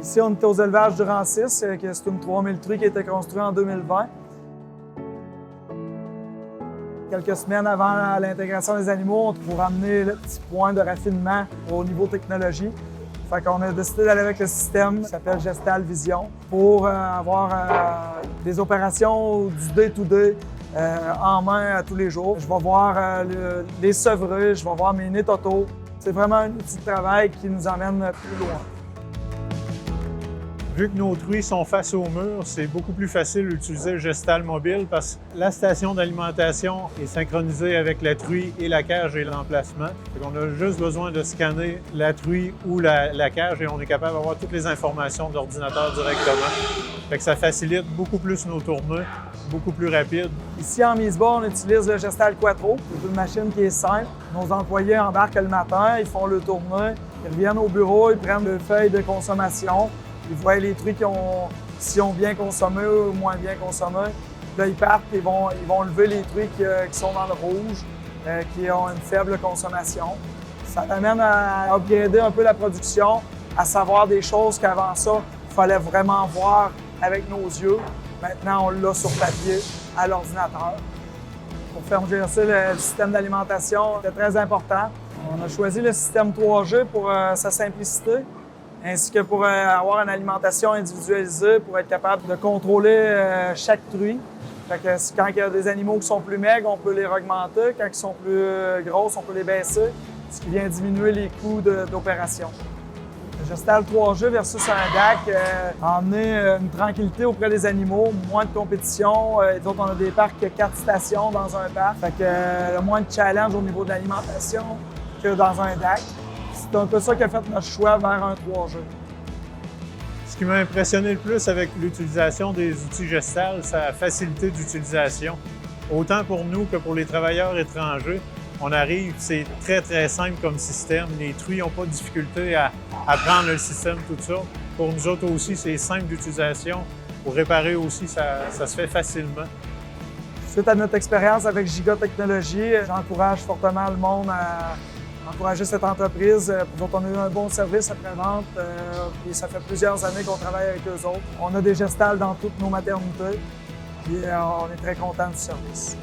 Ici, on est aux élevages du Rancis, c'est une 3000 truies qui a été construite en 2020. Quelques semaines avant l'intégration des animaux, pour amener le petit point de raffinement au niveau technologie. Fait qu'on a décidé d'aller avec le système qui s'appelle Gestal Vision pour avoir des opérations du day-to-day en main tous les jours. Je vais voir les sevreux, je vais voir mes nez totaux. C'est vraiment un outil de travail qui nous emmène plus loin. Vu que nos truies sont face au mur, c'est beaucoup plus facile d'utiliser le gestal mobile parce que la station d'alimentation est synchronisée avec la truie et la cage et l'emplacement. On a juste besoin de scanner la truie ou la cage et on est capable d'avoir toutes les informations de l'ordinateur directement. Fait que ça facilite beaucoup plus nos tournées, beaucoup plus rapide. Ici, en mise-bas, on utilise le Gestal Quattro. C'est une machine qui est simple. Nos employés embarquent le matin, ils font le tournée, ils reviennent au bureau, ils prennent le feuille de consommation. Ils voient les truies si ont bien consommé ou moins bien consommé. Là, ils partent et ils vont lever les truies qui sont dans le rouge, qui ont une faible consommation. Ça amène à upgrader un peu la production, à savoir des choses qu'avant ça, il fallait vraiment voir avec nos yeux. Maintenant, on l'a sur papier, à l'ordinateur. Pour faire gérer le système d'alimentation, c'est très important. On a choisi le système 3G pour sa simplicité, ainsi que pour avoir une alimentation individualisée, pour être capable de contrôler chaque truie. Fait que quand il y a des animaux qui sont plus maigres, on peut les augmenter. Quand ils sont plus grosses, on peut les baisser, ce qui vient diminuer les coûts d'opération. Le Gestal 3G versus un DAC a amené une tranquillité auprès des animaux, moins de compétition. D'autres, on a des parcs qui ont 4 stations dans un parc. Fait que moins de challenge au niveau de l'alimentation que dans un DAC. C'est un peu ça qui a fait notre choix vers un 3G. Ce qui m'a impressionné le plus avec l'utilisation des outils Gestal, c'est la facilité d'utilisation. Autant pour nous que pour les travailleurs étrangers, on arrive, c'est très simple comme système. Les truies n'ont pas de difficulté à apprendre le système, tout ça. Pour nous autres aussi, c'est simple d'utilisation. Pour réparer aussi, ça se fait facilement. Suite à notre expérience avec Giga Technologies, j'encourage fortement le monde à encourager cette entreprise. Pour autres, on a eu un bon service après-vente, puis ça fait plusieurs années qu'on travaille avec eux autres. On a des gestals dans toutes nos maternités, puis on est très contents du service.